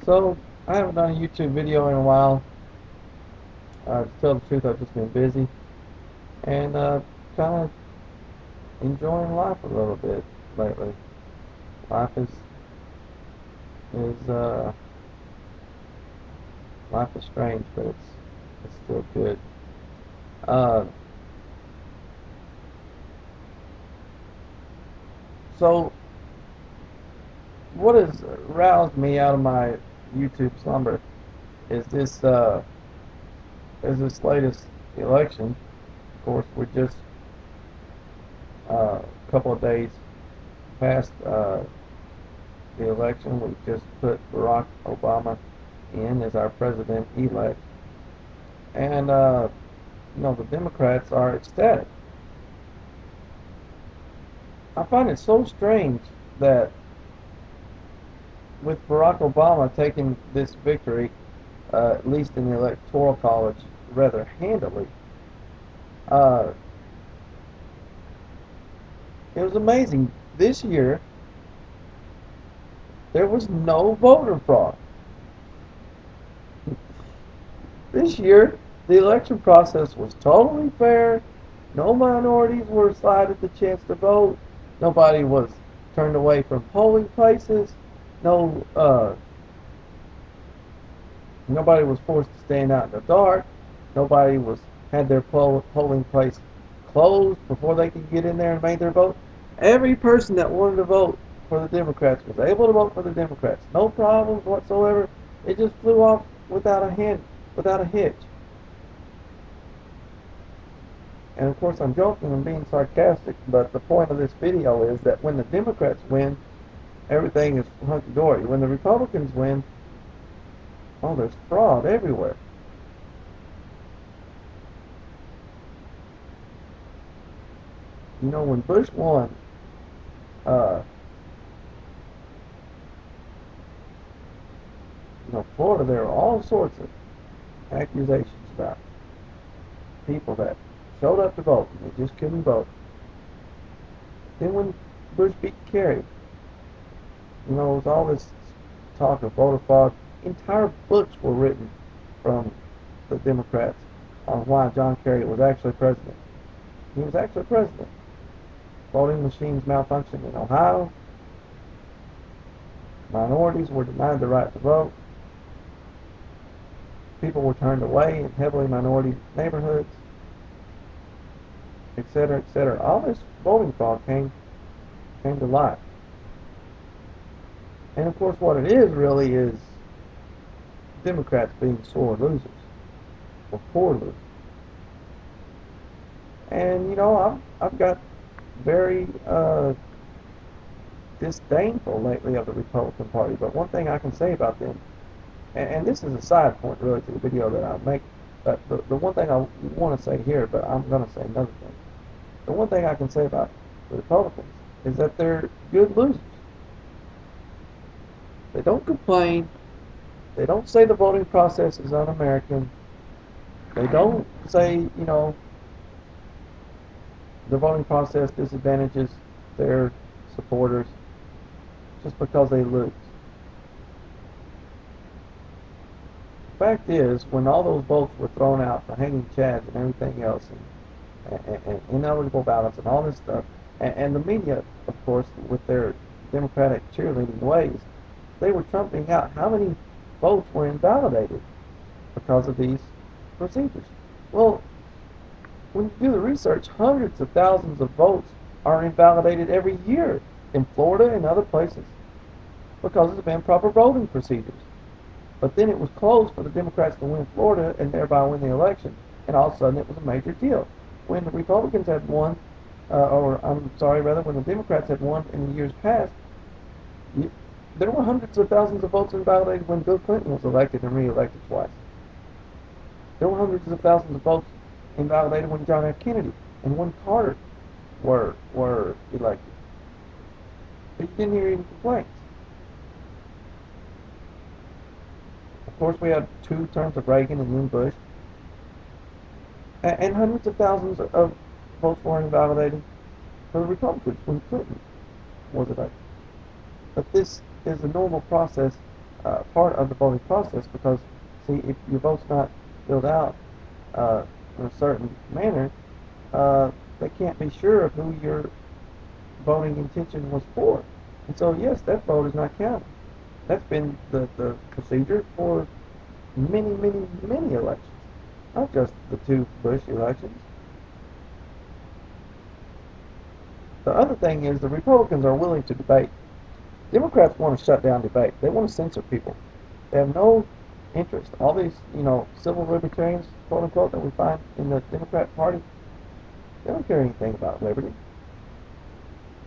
So, I haven't done a YouTube video in a while. To tell the truth, I've just been busy and kind of enjoying life a little bit lately. Life is uh, life is strange, but it's still good. Uh, so, what has roused me out of my YouTube slumber is this latest election. Of course, we're just a couple of days past the election. We just put Barack Obama in as our president-elect, and the Democrats are ecstatic. I find it so strange that with Barack Obama taking this victory, at least in the Electoral College, rather handily, uh, it was amazing. This year, there was no voter fraud. This year, the election process was totally fair. No minorities were cited the chance to vote. Nobody was turned away from polling places. No, nobody was forced to stand out in the dark. Nobody was had their polling place closed before they could get in there and make their vote. Every person that wanted to vote for the Democrats was able to vote for the Democrats. No problems whatsoever. It just flew off without a hitch. And of course, I'm joking and being sarcastic, but the point of this video is that when the Democrats win, everything is hunky-dory. When the Republicans win, oh, there's fraud everywhere. You know, when Bush won, uh, Florida, there were all sorts of accusations about people that showed up to vote and they just couldn't vote. Then when Bush beat Kerry, there was all this talk of voter fraud. Entire books were written from the Democrats on why John Kerry was actually president. He was actually president. Voting machines malfunctioned in Ohio. Minorities were denied the right to vote. People were turned away in heavily minority neighborhoods, etc., etc. All this voting fraud came to light. And of course, what it is really is Democrats being sore losers, or poor losers. And I've got very disdainful lately of the Republican Party. But one thing I can say about them, and this is a side point really to the video that I'll make, but the one thing I want to say here, but I'm going to say another thing. The one thing I can say about the Republicans is that they're good losers. They don't complain. They don't say the voting process is un-American. They don't say, the voting process disadvantages their supporters just because they lose. The fact is, when all those votes were thrown out, the hanging chads and everything else, and ineligible ballots and all this stuff, and the media, of course, with their Democratic cheerleading ways, they were trumping out how many votes were invalidated because of these procedures. Well, when you do the research, hundreds of thousands of votes are invalidated every year in Florida and other places because of improper voting procedures. But then it was closed for the Democrats to win Florida and thereby win the election, and all of a sudden it was a major deal. When the Republicans had won, when the Democrats had won in the years past, there were hundreds of thousands of votes invalidated when Bill Clinton was elected and re-elected twice. There were hundreds of thousands of votes invalidated when John F. Kennedy and when Carter were elected. But you didn't hear any complaints. Of course, we had 2 terms of Reagan and then Bush, and hundreds of thousands of votes were invalidated for the Republicans when Clinton was elected. But this is a normal process part of the voting process because, see, if your vote's not filled out in a certain manner, they can't be sure of who your voting intention was for. And so, yes, that vote is not counted. That's been the procedure for many, many, many elections, not just the two Bush elections. The other thing is the Republicans are willing to debate. Democrats want to shut down debate. They want to censor people. They have no interest. All these, civil libertarians, quote unquote, that we find in the Democrat Party, they don't care anything about liberty.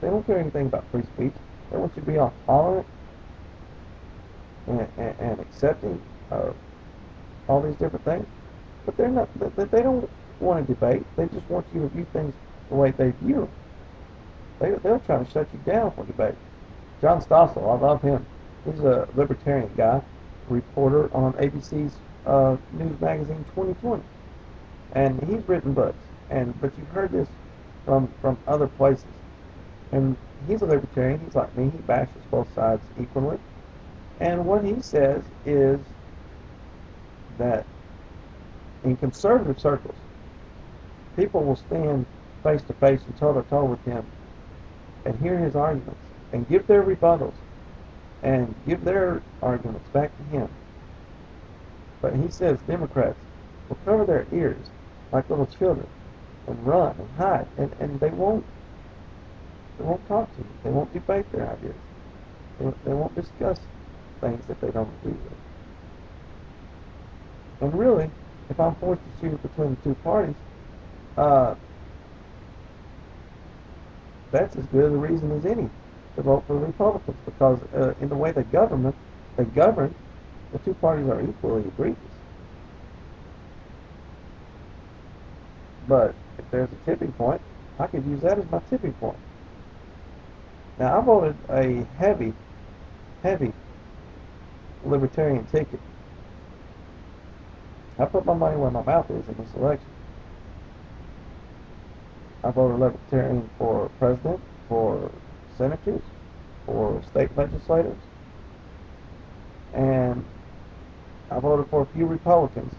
They don't care anything about free speech. They want you to be all tolerant and accepting of all these different things. But they're not. They don't want to debate. They just want you to view things the way they view them. They'll try to shut you down for debate. John Stossel, I love him. He's a libertarian guy, reporter on ABC's news magazine 2020, and he's written books. But you've heard this from other places. And he's a libertarian. He's like me. He bashes both sides equally. And what he says is that in conservative circles, people will stand face to face and toe to toe with him and hear his arguments and give their rebuttals and give their arguments back to him. But he says Democrats will cover their ears like little children and run and hide, and they won't talk to you. They won't debate their ideas. They won't discuss things that they don't agree with. And really, if I'm forced to choose between the two parties, that's as good a reason as any to vote for the Republicans, because in the way they govern, the two parties are equally egregious. But if there's a tipping point, I could use that as my tipping point. Now, I voted a heavy libertarian ticket. I put my money where my mouth is in this election. I voted libertarian for president, for senators, for state legislators, and I voted for a few Republicans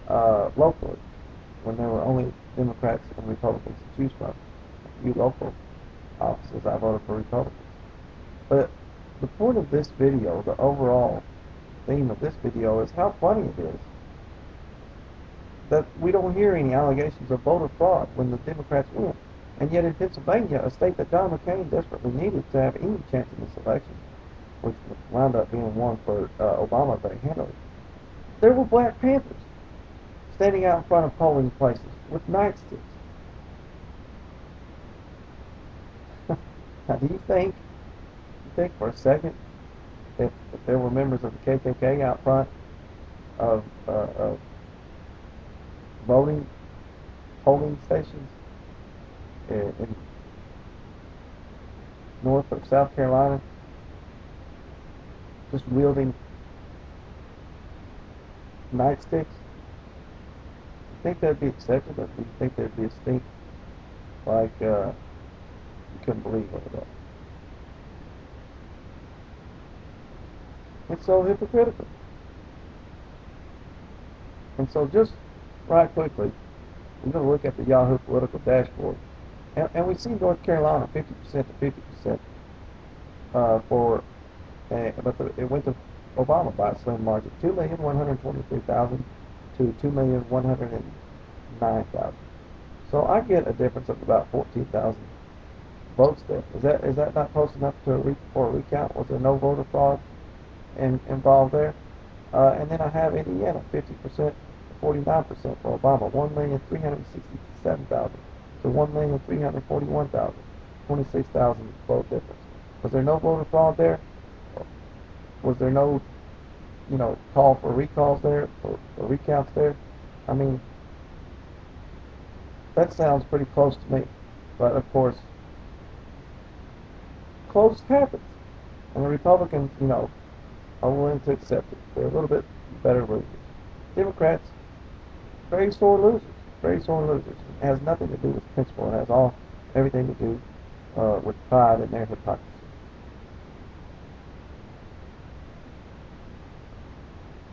locally when there were only Democrats and Republicans to choose from. A few local offices, I voted for Republicans. But the point of this video, the overall theme of this video, is how funny it is that we don't hear any allegations of voter fraud when the Democrats win. And yet in Pennsylvania, a state that John McCain desperately needed to have any chance in this election, which wound up being won for Obama very handily, there were Black Panthers standing out in front of polling places with nightsticks. Now, do you think for a second if there were members of the KKK out front of polling stations in North or South Carolina, just wielding nightsticks? Do you think that'd be accepted, or do you think there'd be a stink like you couldn't believe over that? It's so hypocritical. And so just right quickly, we're going to look at the Yahoo political dashboard. And we see North Carolina 50% to 50% it went to Obama by a slim margin, 2,123,000 to 2,109,000. So I get a difference of about 14,000 votes there. Is that not close enough for a recount? Was there no voter fraud involved there? And then I have Indiana 50% to 49% for Obama, 1,367,000 to 1,341,000, 26,000 vote difference. Was there no voter fraud there? Was there no, call for recalls there, for recounts there? I mean, that sounds pretty close to me. But of course, close happens. And the Republicans, are willing to accept it. They're a little bit better losers. Democrats, very sore losers. Very sore losers. It has nothing to do with principle. It has everything to do with pride and their hypocrisy.